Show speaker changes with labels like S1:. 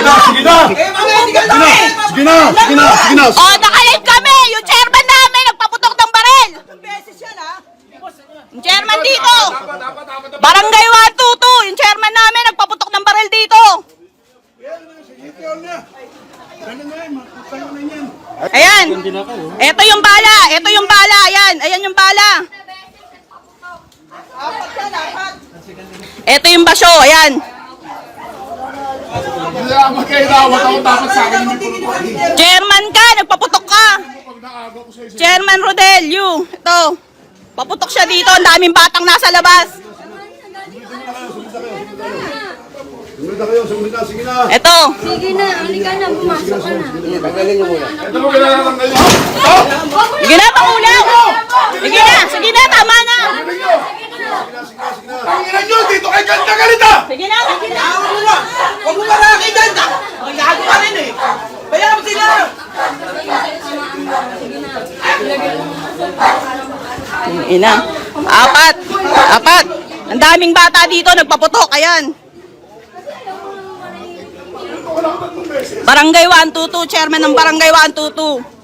S1: Sige na! Sige na!
S2: Oh, nakalive kami! Yung chairman namin nagpaputok ng baril! Yung chairman dito! Barangay 122! Yung chairman namin nagpaputok ng baril dito! Ayan! Ito yung bala! Ito yung bala! Ayan! Ayan yung bala! Ito yung basyo! Ayan! Chairman ka! Nagpaputok ka! Chairman Rodel, you! Ito! Paputok siya dito! Ang daming batang nasa labas!
S1: Sumunod na kayo, sumunod na, sige na!
S2: Ito!
S3: Sige na, halika na, pumasok ka na.
S1: Tanggalin niyo muna. Ito mo kailangan tanggalin.
S2: Sige na, Pangulo! Sige na! Sige na! Tama na!
S1: Tanginan nyo, dito kay Ganda Galita!
S2: Sige na! Sige na!
S4: Huwag mo malaki dyan! Gago ka rin eh! Bayan mo sila!
S2: Ina. Apat! Apat! Ang daming bata dito nagpaputok. Ayan. Barangay 122. Chairman ng Barangay 122.